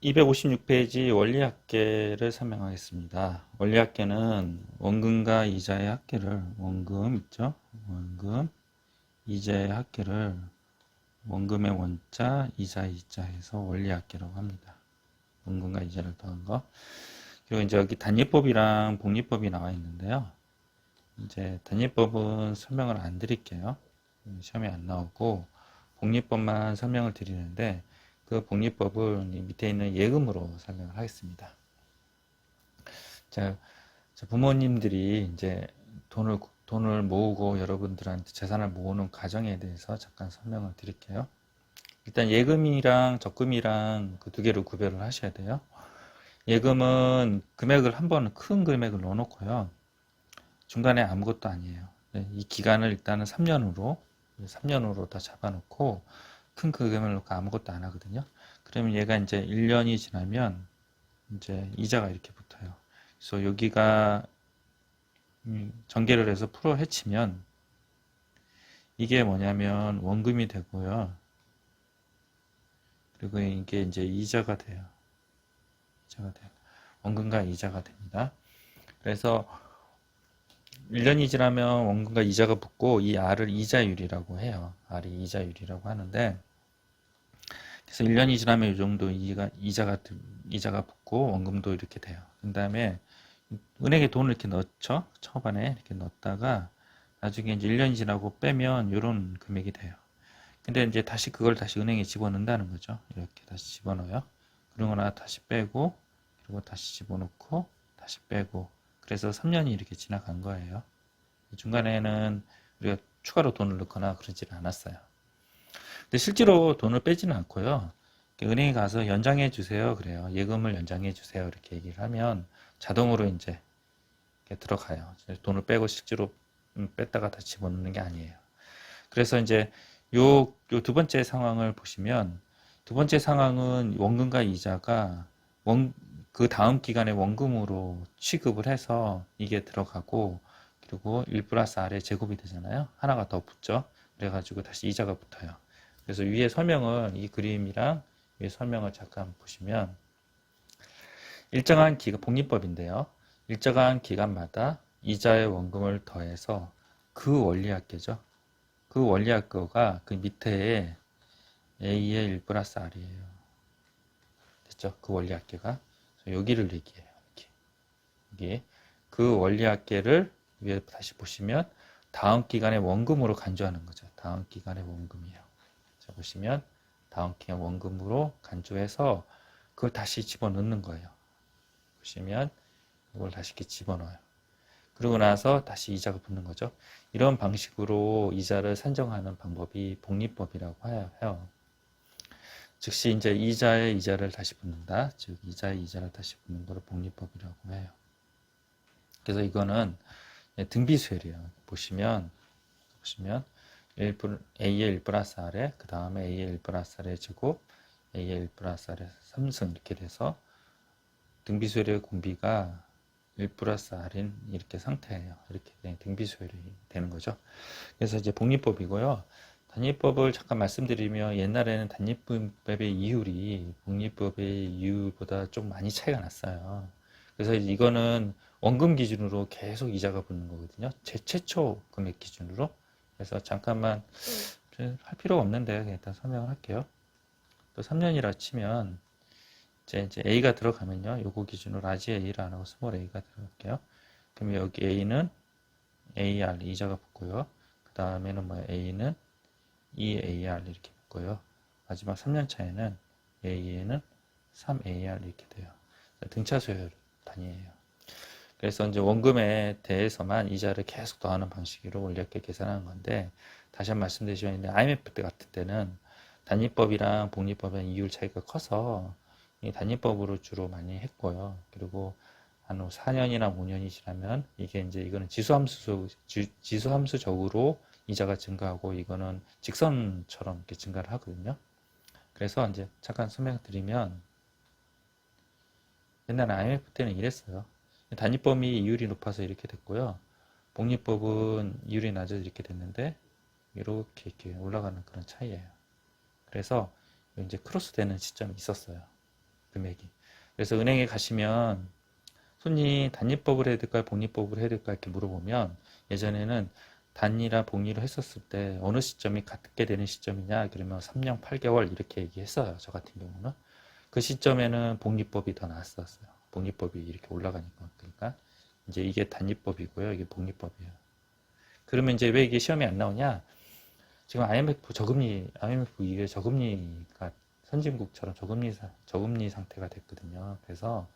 256페이지 원리합계를 설명하겠습니다. 원리합계는 원금과 이자의 합계를 원금 있죠? 원금, 이자의 합계를 원금의 원자, 이자의 이자 해서 원리합계라고 합니다. 원금과 이자를 더한 거. 그리고 이제 여기 단위법이랑 복리법이 나와 있는데요. 이제 단위법은 설명을 안 드릴게요. 시험에 안 나오고 복리법만 설명을 드리는데 그 복리법은 밑에 있는 예금으로 설명을 하겠습니다. 자, 부모님들이 이제 돈을 모으고 여러분들한테 재산을 모으는 과정에 대해서 잠깐 설명을 드릴게요. 일단 예금이랑 적금이랑 그 두 개를 구별을 하셔야 돼요. 예금은 금액을 한 번 큰 금액을 넣어놓고요. 중간에 아무것도 아니에요. 이 기간을 일단은 3년으로 다 잡아놓고 큰 금액을 넣고 아무것도 안 하거든요. 그러면 얘가 이제 1년이 지나면 이제 이자가 이렇게 붙어요. 그래서 여기가 전개를 해서 풀어 헤치면 이게 뭐냐면 원금이 되고요. 그리고 이게 이제 이자가 돼요. 원금과 이자가 됩니다. 그래서 1년이 지나면 원금과 이자가 붙고 이 R을 이자율이라고 해요. R이 이자율이라고 하는데 그래서 1년이 지나면 이 정도 이자가 붙고 원금도 이렇게 돼요. 그 다음에 은행에 돈을 이렇게 넣죠. 초반에 이렇게 넣었다가 나중에 이제 1년이 지나고 빼면 이런 금액이 돼요. 근데 이제 그걸 다시 은행에 집어넣는다는 거죠. 이렇게 다시 집어넣어요. 그러거나 다시 빼고 그리고 다시 집어넣고 다시 빼고 그래서 3년이 이렇게 지나간 거예요. 중간에는 우리가 추가로 돈을 넣거나 그러지는 않았어요. 근데 실제로 돈을 빼지는 않고요. 은행에 가서 연장해 주세요. 그래요. 예금을 연장해 주세요. 이렇게 얘기를 하면 자동으로 이제 들어가요. 돈을 빼고 실제로 뺐다가 다시 집어넣는 게 아니에요. 그래서 이제 요 두 번째 상황을 보시면 두 번째 상황은 원금과 이자가 그 다음 기간에 원금으로 취급을 해서 이게 들어가고 그리고 1 플러스 R의 제곱이 되잖아요. 하나가 더 붙죠. 그래가지고 다시 이자가 붙어요. 그래서 위에 설명을 이 그림이랑 위에 설명을 잠깐 보시면 일정한 기간 복리법인데요. 일정한 기간마다 이자의 원금을 더해서 그 원리합계죠. 그 원리합계가 그 밑에 A의 1 플러스 R이에요. 됐죠? 그 원리합계가 여기를 얘기해요. 이게 그 원리합계를 위에 다시 보시면 다음 기간의 원금으로 간주하는 거죠. 다음 기간의 원금이에요. 자 보시면 다음 기간 원금으로 간주해서 그걸 다시 집어넣는 거예요. 보시면 이걸 다시 이렇게 집어넣어요. 그러고 나서 다시 이자가 붙는 거죠. 이런 방식으로 이자를 산정하는 방법이 복리법이라고 해요. 즉시 이제 이자에 이자를 다시 붙는다. 즉 이자에 이자를 다시 붙는 것을 복리법이라고 해요. 그래서 이거는 등비수열이에요. 보시면 A의 1 플러스 R에 그 다음에 A의 1 플러스 R의 제곱 A의 1 플러스 R의 3승 이렇게 돼서 등비수열의 공비가 1 플러스 R인 이렇게 상태예요. 이렇게 등비수열이 되는 거죠. 그래서 이제 복리법이고요. 단위법을 잠깐 말씀드리면 옛날에는 단위법의 이율이 복리법의 이율보다 좀 많이 차이가 났어요. 그래서 이거는 원금 기준으로 계속 이자가 붙는 거거든요. 최초 금액 기준으로. 그래서 잠깐만 할 필요가 없는데 일단 설명을 할게요. 또 3년이라 치면 이제 A가 들어가면요. 요거 기준으로 라지 A를 안 하고 스몰 A가 들어갈게요. 그럼 여기 A는 AR 이자가 붙고요. 그 다음에는 뭐 A는 EAR 이렇게 붙고요. 마지막 3년 차에는 A에는 3AR 이렇게 돼요. 등차수열 단위예요. 그래서 이제 원금에 대해서만 이자를 계속 더하는 방식으로 원리합계 계산하는 건데 다시 한번 말씀드리지만 IMF 때 같은 때는 단위법이랑 복리법의 이율 차이가 커서 이 단위법으로 주로 많이 했고요. 그리고 한 4년이나 5년이 지나면 이거는 지수함수적으로 이자가 증가하고 이거는 직선처럼 이렇게 증가를 하거든요. 그래서 이제 잠깐 설명드리면 옛날 IMF 때는 이랬어요. 단위법이 이율이 높아서 이렇게 됐고요. 복리법은 이율이 낮아서 이렇게 됐는데 이렇게 올라가는 그런 차이예요. 그래서 이제 크로스 되는 시점이 있었어요. 금액이. 그래서 은행에 가시면 손님 단위법을 해야 될까요? 복리법을 해야 될까요? 이렇게 물어보면 예전에는 단위라 복리로 했었을 때 어느 시점이 같게 되는 시점이냐? 그러면 3년 8개월 이렇게 얘기했어요. 저 같은 경우는. 그 시점에는 복리법이 더 나았었어요. 복리법이 이렇게 올라가니까. 그러니까 이제 이게 단위법이고요. 이게 복리법이에요. 그러면 이제 왜 이게 시험에 안 나오냐? 지금 IMF 저금리, IMF 이게 저금리가 선진국처럼 저금리 상태가 됐거든요. 그래서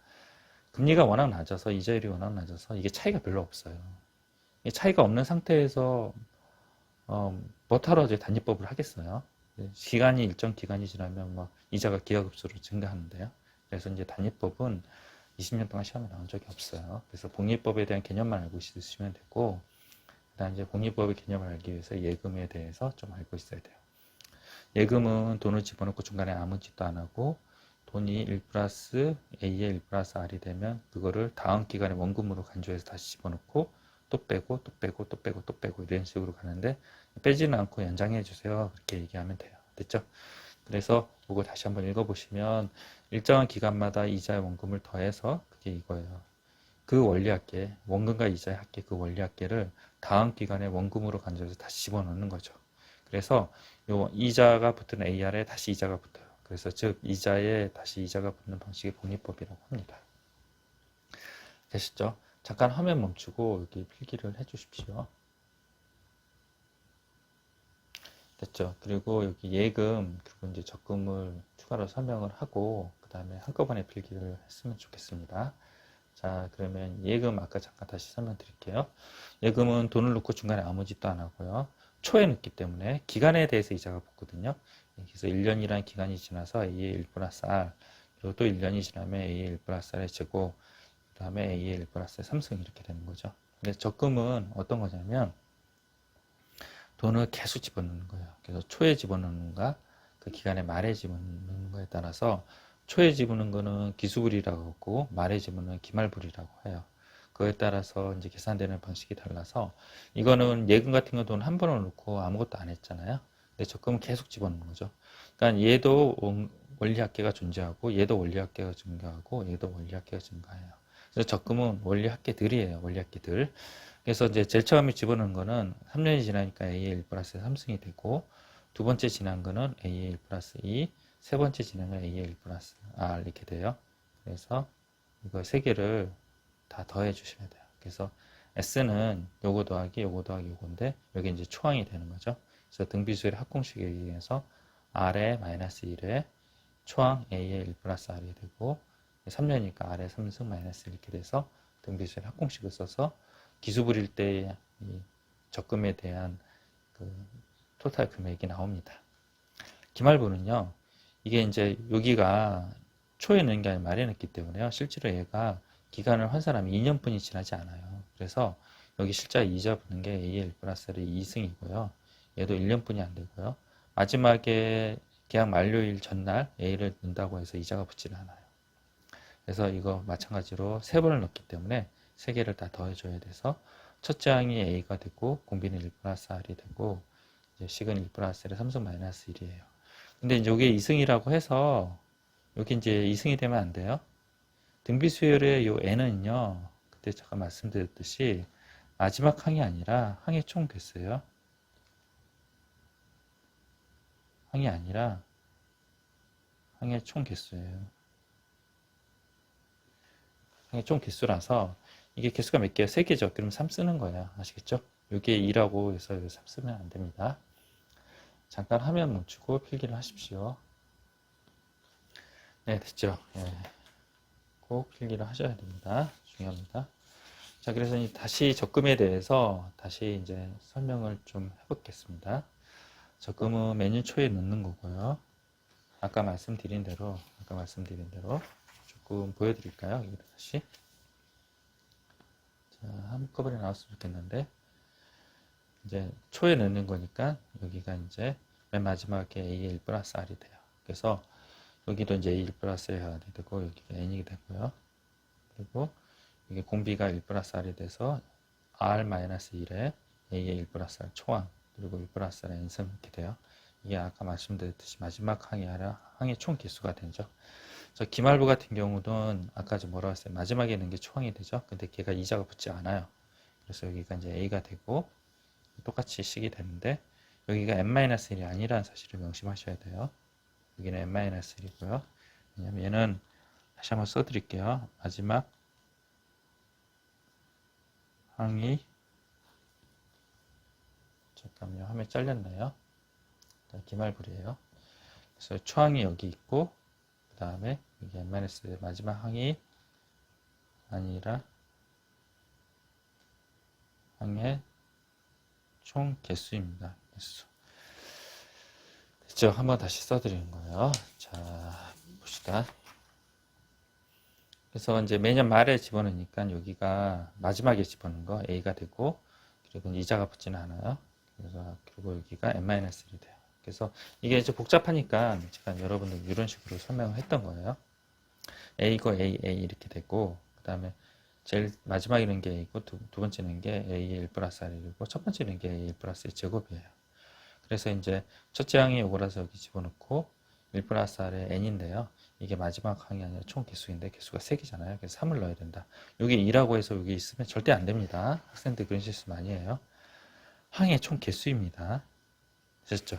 금리가 워낙 낮아서 이자율이 워낙 낮아서 이게 차이가 별로 없어요. 이 차이가 없는 상태에서 뭐하러 이제 단위법을 하겠어요. 기간이 일정 기간이 지나면 뭐 이자가 기하급수로 증가하는데요. 그래서 이제 단위법은 20년 동안 시험에 나온 적이 없어요. 그래서 복리법에 대한 개념만 알고 있으시면 되고, 그다음 이제 복리법의 개념을 알기 위해서 예금에 대해서 좀 알고 있어야 돼요. 예금은 돈을 집어넣고 중간에 아무 짓도 안 하고 돈이 1 플러스 A에 1 플러스 R이 되면 그거를 다음 기간에 원금으로 간주해서 다시 집어넣고 또 빼고 또 빼고 또 빼고 또 빼고 이런 식으로 가는데 빼지는 않고 연장해 주세요. 그렇게 얘기하면 돼요. 됐죠? 그래서 이거 다시 한번 읽어보시면 일정한 기간마다 이자의 원금을 더해서 그게 이거예요. 그 원리합계, 원금과 이자의 합계, 그 원리합계를 다음 기간에 원금으로 간주해서 다시 집어넣는 거죠. 그래서 요 이자가 붙은 AR에 다시 이자가 붙어요. 그래서 즉 이자에 다시 이자가 붙는 방식이 복리법이라고 합니다. 되셨죠? 잠깐 화면 멈추고 여기 필기를 해 주십시오. 됐죠? 그리고 여기 예금 그리고 이제 적금을 추가로 설명을 하고 그 다음에 한꺼번에 필기를 했으면 좋겠습니다. 자, 그러면 예금 아까 잠깐 다시 설명드릴게요. 예금은 돈을 넣고 중간에 아무 짓도 안 하고요. 초에 넣기 때문에 기간에 대해서 이자가 붙거든요. 그래서 1년이라는 기간이 지나서 A의 1 플러스 R, 그리고 또 1년이 지나면 A의 1 플러스 R의 제곱, 그 다음에 A의 1 플러스 3승 이렇게 되는 거죠. 근데 적금은 어떤 거냐면 돈을 계속 집어넣는 거예요. 그래서 초에 집어넣는가, 그 기간의 말에 집어넣는 거에 따라서 초에 집어넣는 거는 기수불이라고 하고 말에 집어넣는 기말불이라고 해요. 그거에 따라서 이제 계산되는 방식이 달라서 이거는 예금 같은 건 돈 한 번을 넣고 아무것도 안 했잖아요. 근데 적금은 계속 집어넣는 거죠. 그러니까 얘도 원리합계가 존재하고 얘도 원리합계가 증가하고 얘도 원리합계가 증가해요. 그래서 적금은 원리합계들이에요. 원리합계들. 그래서 이제 제일 처음에 집어넣은 거는 3년이 지나니까 A의 1 플러스 3승이 되고 두 번째 지난 거는 A의 1 플러스 2, 세 번째 지나면 A의 1 플러스 R 이렇게 돼요. 그래서 이거 세 개를 다 더해 주시면 돼요. 그래서 S는 요거 더하기 요거 더하기 요건데 여기 이제 초항이 되는 거죠. 그래서 등비수열의 합공식에 의해서 R의 마이너스 1에 초항 A의 1 플러스 R이 되고 3년이니까 R의 3승 마이너스 이렇게 돼서 등비수열의 합공식을 써서 기수 부릴 때 이 적금에 대한 그 토탈 금액이 나옵니다. 기말부는요, 이게 이제 여기가 초에 넣은 게 아니라 말에 넣기 때문에요. 실제로 얘가 기간을 환산하면 2년뿐이 지나지 않아요. 그래서 여기 실제 이자 붙는 게 A의 1 플러스의 2승이고요. 얘도 1년뿐이 안 되고요. 마지막에 계약 만료일 전날 A를 넣는다고 해서 이자가 붙지는 않아요. 그래서 이거 마찬가지로 세 번을 넣기 때문에 세 개를 다 더해줘야 돼서 첫째 항이 A가 되고 공비는 1 플러스 R이 되고 이제 식은 1 플러스 R의 3승 마이너스 1이에요. 근데 이제 이게 2승이라고 해서 여기 이제 2승이 되면 안 돼요. 등비수열의 요 N은요, 그때 잠깐 말씀드렸듯이 마지막 항이 아니라 항의 총 개수예요. 항이 아니라 항의 총 개수예요. 항의 총 개수라서 이게 개수가 몇 개야? 3개죠. 그럼 3 쓰는 거야. 아시겠죠? 이게 2라고 해서 3 쓰면 안 됩니다. 잠깐 화면 멈추고 필기를 하십시오. 네, 됐죠? 예. 꼭 필기를 하셔야 됩니다. 중요합니다. 자, 그래서 다시 적금에 대해서 다시 이제 설명을 좀 해보겠습니다. 적금은 매년 초에 넣는 거고요. 아까 말씀드린 대로 조금 보여드릴까요? 여기 다시. 자, 한꺼번에 나왔으면 좋겠는데, 이제 초에 넣는 거니까 여기가 이제 맨 마지막에 A의 1 플러스 R이 돼요. 그래서 여기도 이제 A 1 플러스 R이 되고 여기가 N이 되고요. 그리고 이게 공비가 1 플러스 R이 돼서 R-1에 A의 1 플러스 R 초항 그리고 1 플러스 R N승 이렇게 돼요. 이게 아까 말씀드렸듯이 마지막 항이 아니라 항의 총 개수가 되죠. 저 기말부 같은 경우는 아까 좀 뭐라고 했어요? 마지막에 있는 게 초항이 되죠. 근데 걔가 이자가 붙지 않아요. 그래서 여기가 이제 A가 되고 똑같이 식이 되는데 여기가 n-1이 아니라는 사실을 명심하셔야 돼요. 여기는 n-1이고요. 왜냐면 얘는 다시 한번 써드릴게요. 마지막 항이 잠깐만요. 화면 잘렸나요? 기말불이에요. 그래서 초항이 여기 있고 그 다음에 여기 n-의 마지막 항이 아니라 항의 총 개수입니다. 개수. 됐죠? 한번 다시 써드리는 거예요. 자, 봅시다. 그래서 이제 매년 말에 집어넣으니까 여기가 마지막에 집어넣은 거 A가 되고 그리고 이자가 붙지는 않아요. 그래서 그리고 여기가 n-1이 돼요. 그래서 이게 이제 복잡하니까 제가 여러분들 이런 식으로 설명을 했던 거예요. A고 A 이렇게 되고 그 다음에 제일 마지막에 있는 게 A고 두 번째는 게 A의 1 플러스 R이고 첫 번째는 게 A의 1 플러스 제곱이에요. 그래서 이제 첫째 항이 요거라서 여기 집어넣고 1 플러스 R의 n인데요. 이게 마지막 항이 아니라 총 개수인데 개수가 3개잖아요. 그래서 3을 넣어야 된다. 여기 2라고 해서 여기 있으면 절대 안 됩니다. 학생들 그런 실수 많이 해요. 항의 총 개수입니다. 되셨죠?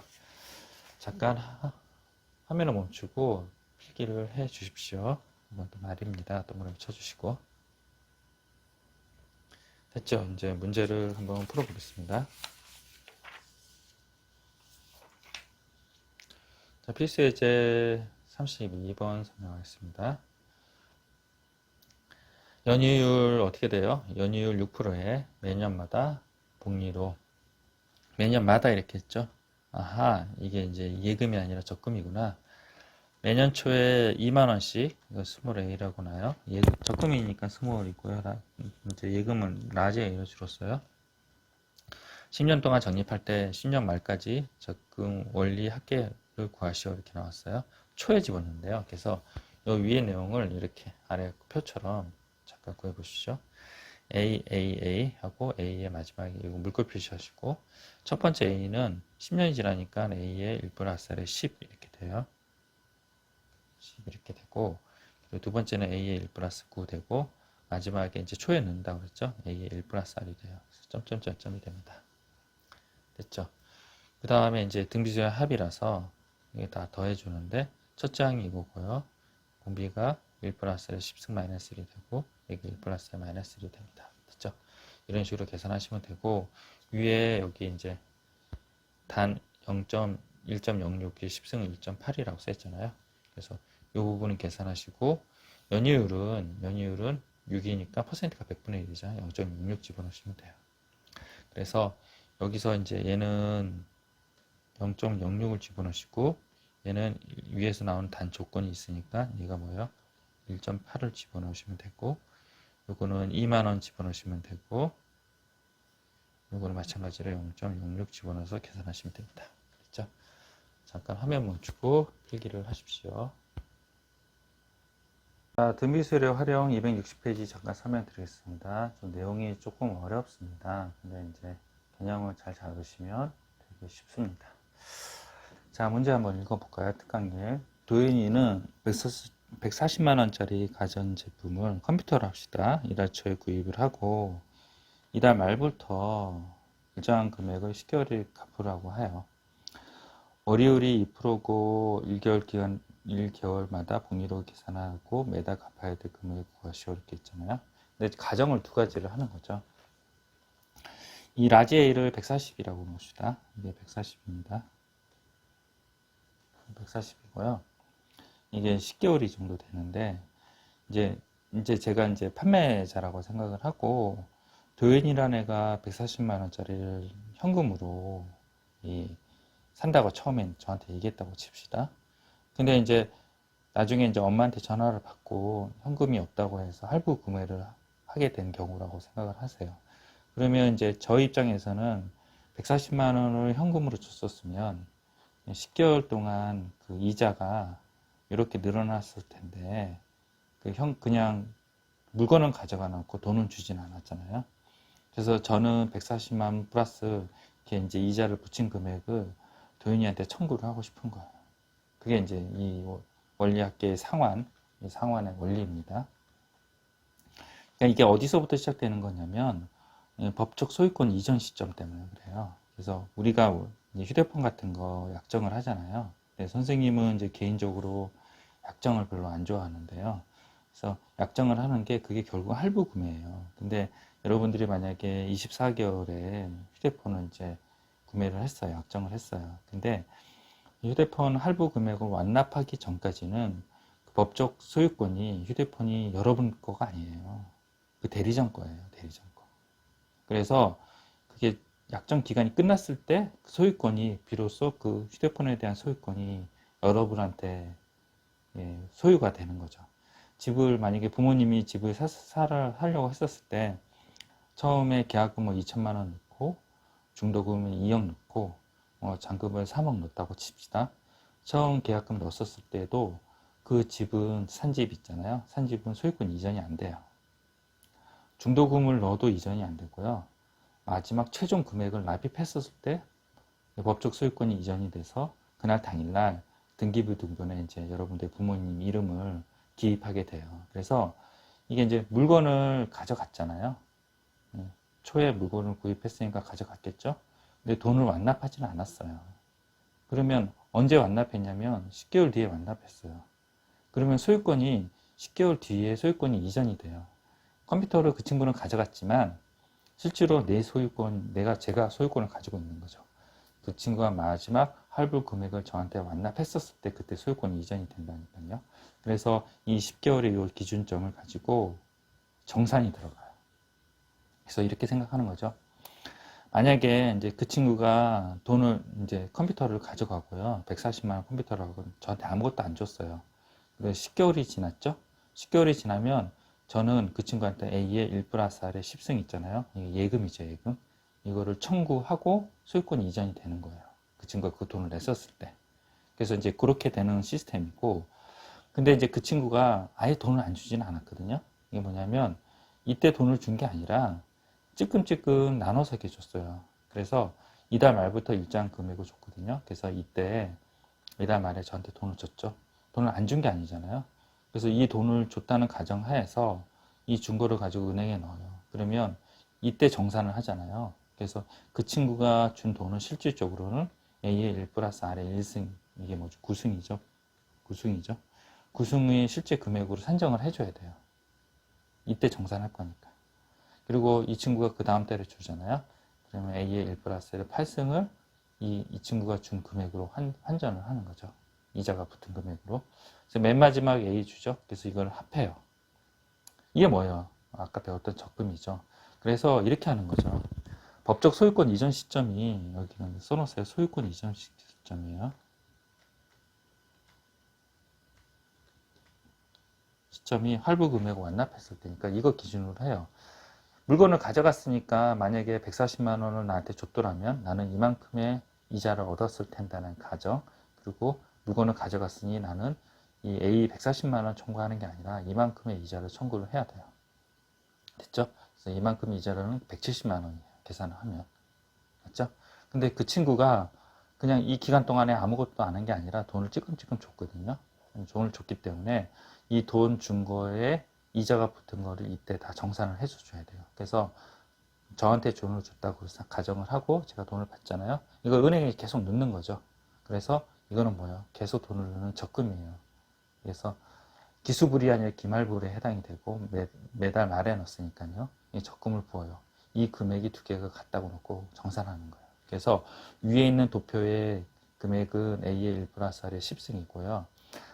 잠깐 화면을 멈추고 필기를 해 주십시오. 한번 또 말입니다. 동그라미 쳐주시고. 됐죠? 이제 문제를 한번 풀어보겠습니다. 자, 필수 예제 32번 설명하겠습니다. 연이율 어떻게 돼요? 연이율 6%에 매년마다 복리로 매년마다 이렇게 했죠. 아하, 이게 이제 예금이 아니라 적금이구나. 매년 초에 2만원씩, 이거 스몰 A라고 나요. 적금이니까 스몰이고요. 이제 예금은 라지 A로 줄었어요. 10년 동안 적립할 때 10년 말까지 적금 원리 합계를 구하시오 이렇게 나왔어요. 초에 집었는데요. 그래서 이 위의 내용을 이렇게 아래 표처럼 잠깐 구해 보시죠. A 하고 A의 마지막에 이거 물결 표시하시고 첫 번째 A는 10년이 지나니까 A의 1 플러스 R의 10 이렇게 돼요. 10 이렇게 되고 그리고 두 번째는 A의 1 플러스 9 되고 마지막에 이제 초에 넣는다고 그랬죠. A의 1 플러스 R이 돼요. 점점점점이 됩니다. 됐죠. 그 다음에 이제 등비수의 합이라서 이게 다 더해주는데 첫째 항이 이거고요. 공비가 1 플러스 10승 마이너스 1이 되고 여기 1 플러스 마이너스 1이 됩니다. 됐죠? 이런 식으로 계산하시면 되고 위에 여기 이제 단 0.1.06이 10승 1.8이라고 써있잖아요. 그래서 이 부분은 계산하시고 연이율은 6이니까 퍼센트가 100분의 1이죠. 0.66 집어넣으시면 돼요. 그래서 여기서 이제 얘는 0.06을 집어넣으시고 얘는 위에서 나오는 단 조건이 있으니까 얘가 뭐예요? 1.8을 집어넣으시면 되고 요거는 2만원 집어넣으시면 되고 요거는 마찬가지로 0.06 집어넣어서 계산하시면 됩니다. 그렇죠? 잠깐 화면 멈추고 필기를 하십시오. 자, 등비수열의 활용 260페이지 잠깐 설명드리겠습니다. 좀 내용이 조금 어렵습니다. 근데 이제 개념을 잘 잡으시면 되게 쉽습니다. 자, 문제 한번 읽어볼까요? 특강일. 도윤이는 140만원짜리 가전제품을 컴퓨터로 합시다. 이달 초에 구입을 하고 이달 말부터 일정한 금액을 10개월을 갚으라고 해요. 월이율이 2%고 1개월마다 복리로 계산하고 매달 갚아야 될 금액을 구하시오 이렇게 있잖아요. 근데 가정을 두 가지를 하는 거죠. 이 라지 A를 140이라고 봅시다. 이게 140입니다. 140이고요. 이게 10개월이 정도 되는데 이제 제가 이제 판매자라고 생각을 하고 도윤이라는 애가 140만 원짜리를 현금으로 산다고 처음엔 저한테 얘기했다고 칩시다. 근데 이제 나중에 이제 엄마한테 전화를 받고 현금이 없다고 해서 할부 구매를 하게 된 경우라고 생각을 하세요. 그러면 이제 저희 입장에서는 140만 원을 현금으로 줬었으면 10개월 동안 그 이자가 이렇게 늘어났을 텐데 그냥 물건은 가져가 놓고 돈은 주진 않았잖아요. 그래서 저는 140만 원 플러스 이렇게 이제 이자를 붙인 금액을 도윤이한테 청구를 하고 싶은 거예요. 그게 이제 이 원리학계의 상환 이 상환의 원리입니다. 그러니까 이게 어디서부터 시작되는 거냐면 법적 소유권 이전 시점 때문에 그래요. 그래서 우리가 휴대폰 같은 거 약정을 하잖아요. 네, 선생님은 이제 개인적으로 약정을 별로 안 좋아하는데요. 그래서 약정을 하는 게 그게 결국 할부 구매예요. 근데 여러분들이 만약에 24개월에 휴대폰을 이제 구매를 했어요. 약정을 했어요. 근데 휴대폰 할부 금액을 완납하기 전까지는 그 법적 소유권이 휴대폰이 여러분 거가 아니에요. 그 대리점 거예요. 대리점 거. 그래서 그게 약정 기간이 끝났을 때 소유권이 비로소 그 휴대폰에 대한 소유권이 여러분한테 소유가 되는 거죠. 집을 만약에 부모님이 집을 사려고 했었을 때 처음에 계약금 뭐 2천만 원 넣고 중도금은 2억 넣고 잔금을 3억 넣었다고 칩시다. 처음 계약금 넣었을 때도 그 집은 산집 있잖아요. 산집은 소유권 이전이 안 돼요. 중도금을 넣어도 이전이 안 되고요. 마지막 최종 금액을 납입했었을 때 법적 소유권이 이전이 돼서 그날 당일날 등기부등본에 이제 여러분들 부모님 이름을 기입하게 돼요. 그래서 이게 이제 물건을 가져갔잖아요. 초에 물건을 구입했으니까 가져갔겠죠. 근데 돈을 완납하지는 않았어요. 그러면 언제 완납했냐면 10개월 뒤에 완납했어요. 그러면 소유권이 10개월 뒤에 소유권이 이전이 돼요. 컴퓨터를 그 친구는 가져갔지만 실제로 내 소유권, 제가 소유권을 가지고 있는 거죠. 그 친구가 마지막 할부 금액을 저한테 완납했었을 때 그때 소유권이 이전이 된다니까요. 그래서 이 10개월의 이 기준점을 가지고 정산이 들어가요. 그래서 이렇게 생각하는 거죠. 만약에 이제 그 친구가 돈을 이제 컴퓨터를 가져가고요. 140만 원 컴퓨터라고 저한테 아무것도 안 줬어요. 그래서 10개월이 지났죠. 10개월이 지나면 저는 그 친구한테 A의 1 플러스 R의 10승 있잖아요. 이게 예금이죠, 예금. 이거를 청구하고 소유권이 이전이 되는 거예요. 그 친구가 그 돈을 냈었을 때. 그래서 이제 그렇게 되는 시스템이고, 근데 이제 그 친구가 아예 돈을 안 주지는 않았거든요. 이게 뭐냐면, 이때 돈을 준 게 아니라, 찔끔찔끔 나눠서 이렇게 줬어요. 그래서 이달 말부터 일정 금액을 줬거든요. 그래서 이때 이달 말에 저한테 돈을 줬죠. 돈을 안 준 게 아니잖아요. 그래서 이 돈을 줬다는 가정하에서 이 중고를 가지고 은행에 넣어요. 그러면 이때 정산을 하잖아요. 그래서 그 친구가 준 돈은 실질적으로는 A의 1 플러스 R의 1승, 이게 뭐죠? 9승이죠. 9승이죠. 9승의 실제 금액으로 산정을 해줘야 돼요. 이때 정산할 거니까. 그리고 이 친구가 그 다음 달에 주잖아요. 그러면 A의 1 플러스의 8승을 이 친구가 준 금액으로 환전을 하는 거죠. 이자가 붙은 금액으로. 그래서 맨 마지막 A 주죠. 그래서 이걸 합해요. 이게 뭐예요? 아까 배웠던 적금이죠. 그래서 이렇게 하는 거죠. 법적 소유권 이전 시점이 여기는 써놓으세요. 소유권 이전 시점이에요. 시점이 할부 금액을 완납했을 때니까 이거 기준으로 해요. 물건을 가져갔으니까 만약에 140만 원을 나한테 줬더라면 나는 이만큼의 이자를 얻었을 텐다는 가정. 그리고 물건을 가져갔으니 나는 이 A 140만 원 청구하는 게 아니라 이만큼의 이자를 청구를 해야 돼요. 됐죠? 그래서 이만큼 이자는 170만 원이에요. 계산을 하면. 맞죠? 근데 그 친구가 그냥 이 기간 동안에 아무것도 안 한 게 아니라 돈을 찔끔찔끔 줬거든요. 돈을 줬기 때문에 이 돈 준 거에 이자가 붙은 거를 이때 다 정산을 해줘야 돼요. 그래서 저한테 돈을 줬다고 가정을 하고 제가 돈을 받잖아요. 이걸 은행에 계속 넣는 거죠. 그래서 이거는 뭐예요? 계속 돈을 넣는 적금이에요. 그래서 기수불이 아니라 기말불에 해당이 되고 매달 말에 넣었으니까요. 이 적금을 부어요. 이 금액이 두 개가 같다고 놓고 정산하는 거예요. 그래서 위에 있는 도표의 금액은 A의 1 플러스 R의 10승이고요.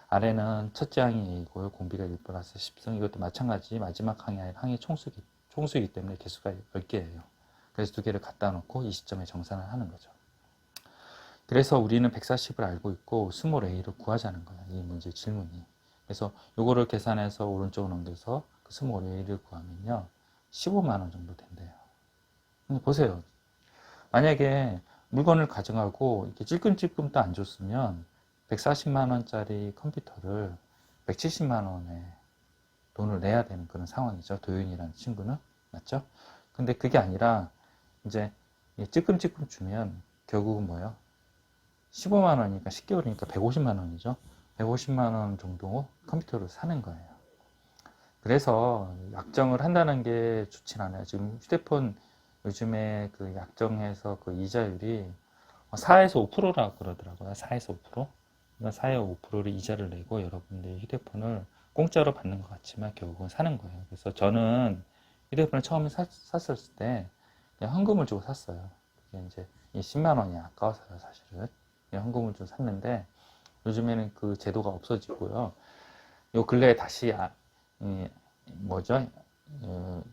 아래는 첫째 항이 A고요. 공비가 1 플러스 10승. 이것도 마찬가지 마지막 항이 아니라 항의 총수이기 때문에 개수가 10개예요. 그래서 두 개를 갖다 놓고 이 시점에 정산을 하는 거죠. 그래서 우리는 140을 알고 있고 스몰 a를 구하자는 거예요. 이 문제 질문이. 그래서 요거를 계산해서 오른쪽으로 넘겨서 그 스몰 a를 구하면요. 15만 원 정도 된대요. 보세요. 만약에 물건을 가져가고 이렇게 찔끔찔끔도 안 줬으면 140만 원짜리 컴퓨터를 170만 원에 돈을 내야 되는 그런 상황이죠. 도윤이라는 친구는. 맞죠? 근데 그게 아니라 이제 찔끔찔끔 주면 결국은 뭐예요? 15만 원이니까 10개월이니까 150만 원이죠. 150만 원 정도 컴퓨터를 사는 거예요. 그래서 약정을 한다는 게 좋진 않아요. 지금 휴대폰 요즘에 그 약정해서 그 이자율이 4에서 5%라고 그러더라고요. 4에서 5%. 4에서 5%를 이자를 내고 여러분들이 휴대폰을 공짜로 받는 것 같지만 결국은 사는 거예요. 그래서 저는 휴대폰을 처음에 샀을 때 그냥 현금을 주고 샀어요. 그게 이제 10만 원이 아까워서요, 사실은. 그냥 현금을 주고 샀는데 요즘에는 그 제도가 없어지고요. 요 근래에 다시 이, 뭐죠?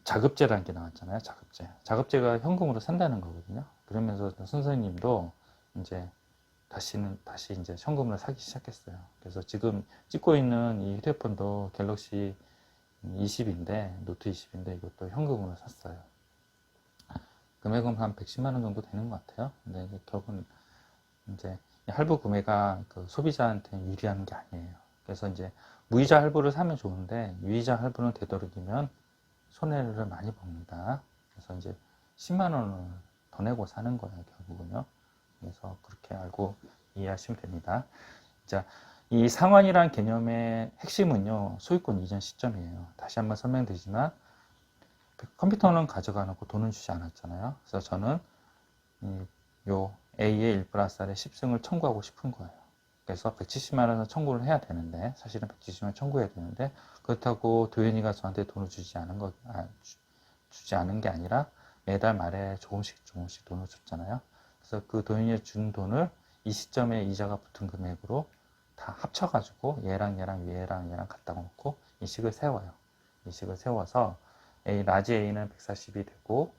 자급제라는 게 나왔잖아요. 자급제. 자급제가 현금으로 산다는 거거든요. 그러면서 선생님도 이제 다시 이제 현금으로 사기 시작했어요. 그래서 지금 찍고 있는 이 휴대폰도 갤럭시 20인데, 노트 20인데 이것도 현금으로 샀어요. 금액은 한 110만 원 정도 되는 것 같아요. 근데 이제 결국은 이제 할부 구매가 그 소비자한테 유리한 게 아니에요. 그래서 이제 무이자 할부를 사면 좋은데 유이자 할부는 되도록이면 손해를 많이 봅니다. 그래서 이제 10만 원을 더 내고 사는 거예요, 결국은요. 그래서 그렇게 알고 이해하시면 됩니다. 자, 이 상환이란 개념의 핵심은요, 소유권 이전 시점이에요. 다시 한번 설명드리지만, 컴퓨터는 가져가 놓고 돈은 주지 않았잖아요. 그래서 저는 요 A의 1 플러스 R의 10승을 청구하고 싶은 거예요. 그래서 170만 원을 청구를 해야 되는데, 사실은 170만 원 청구해야 되는데, 그렇다고 도현이가 저한테 돈을 주지 않은 게 아니라 매달 말에 조금씩 돈을 줬잖아요. 그래서 그 도현이가 준 돈을 이 시점에 이자가 붙은 금액으로 다 합쳐가지고 얘랑 갖다가 놓고 이식을 세워요. 이식을 세워서 라지 A는 140이 되고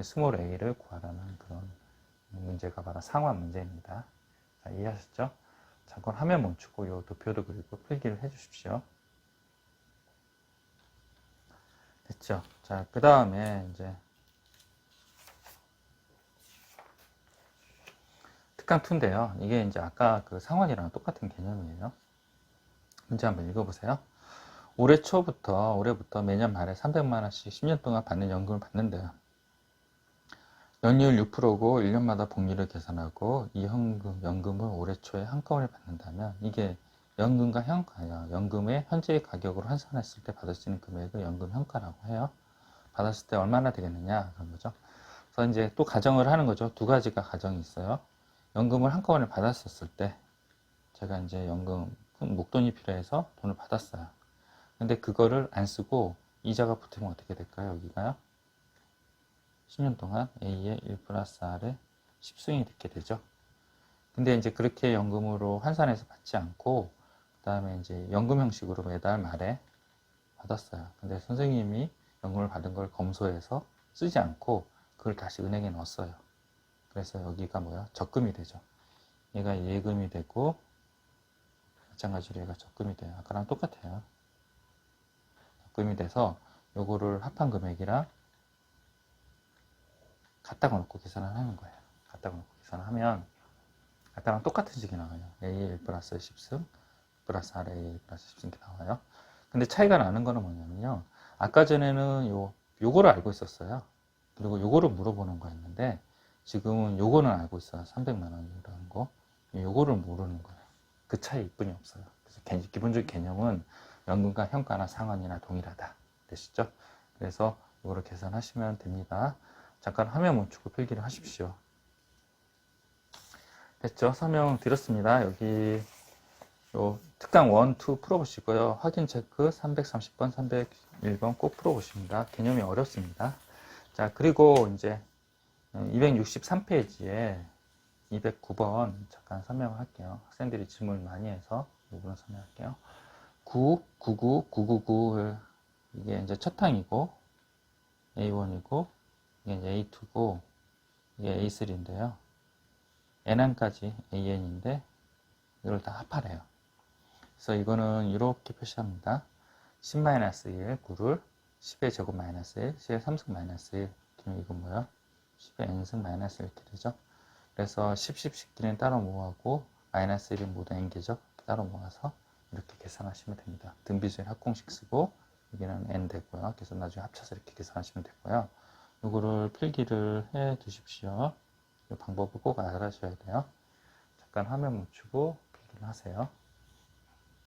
스몰 A를 구하라는 그런 문제가 바로 상환 문제입니다. 자, 이해하셨죠? 잠깐 화면 멈추고 이 도표도 그리고 필기를 해 주십시오. 됐죠? 자, 그 다음에 이제 특강2인데요. 이게 이제 아까 그 상환이랑 똑같은 개념이에요. 문제 한번 읽어보세요. 올해부터 매년 말에 300만 원씩 10년 동안 받는 연금을 받는데요. 연이율 6%고 1년마다 복리를 계산하고 이 연금을 올해 초에 한꺼번에 받는다면 이게 연금과 현가예요. 연금의 현재의 가격으로 환산했을 때 받을 수 있는 금액을 연금 현가라고 해요. 받았을 때 얼마나 되겠느냐 그런 거죠. 그래서 이제 또 가정을 하는 거죠. 두 가지가 가정이 있어요. 연금을 한꺼번에 받았었을 때 제가 이제 연금 큰 목돈이 필요해서 돈을 받았어요. 근데 그거를 안 쓰고 이자가 붙으면 어떻게 될까요? 여기가요. 10년 동안 A의 1 플러스 R의 10승이 듣게 되죠. 근데 이제 그렇게 연금으로 환산해서 받지 않고 그 다음에 이제 연금 형식으로 매달 말에 받았어요. 근데 선생님이 연금을 받은 걸 검소해서 쓰지 않고 그걸 다시 은행에 넣었어요. 그래서 여기가 뭐야? 적금이 되죠. 얘가 예금이 되고 마찬가지로 얘가 적금이 돼요. 아까랑 똑같아요. 적금이 돼서 요거를 합한 금액이랑 갖다가 놓고 계산을 하는 거예요. 갖다가 놓고 계산을 하면 아까랑 똑같은 식이 나와요. A의 1 플러스 10승 플러스 R의 1 플러스 10승 이렇게 나와요. 근데 차이가 나는 거는 뭐냐면요. 아까 전에는 요거를 알고 있었어요. 그리고 요거를 물어보는 거였는데 지금은 요거는 알고 있어요. 300만 원이라는 거. 요거를 모르는 거예요. 그 차이뿐이 없어요. 그래서 기본적 개념은 연금과 현가나 상환이나 동일하다. 되시죠? 그래서 이거를 계산하시면 됩니다. 잠깐 화면 멈추고 필기를 하십시오. 됐죠? 설명 드렸습니다. 여기 요 특강 1, 2 풀어보시고요. 확인 체크 330번, 301번 꼭 풀어보십니다. 개념이 어렵습니다. 자, 그리고 이제 263페이지에 209번 잠깐 설명을 할게요. 학생들이 질문을 많이 해서 이 부분 설명할게요. 9, 99, 999를 이게 이제 첫 항이고 A1이고 이게 이제 A2고 이게 A3인데요. N항까지 AN인데 이걸 다 합하래요. 그래서 이거는 이렇게 표시합니다. 10-1, 9를 10의 제곱 마이너스 1, 10의 3승 마이너스 1. 그럼 이건 뭐야? 10의 n승 마이너스 1 이렇게 되죠. 그래서 10, 10끼리는 따로 모아고 마이너스 1은 모두 n개죠. 따로 모아서 이렇게 계산하시면 됩니다. 등비수열 합공식 쓰고 여기는 n 되고요. 그래서 나중에 합쳐서 이렇게 계산하시면 되고요. 이거를 필기를 해 두십시오. 이 방법을 꼭 알아셔야 돼요. 잠깐 화면 멈추고 필기를 하세요.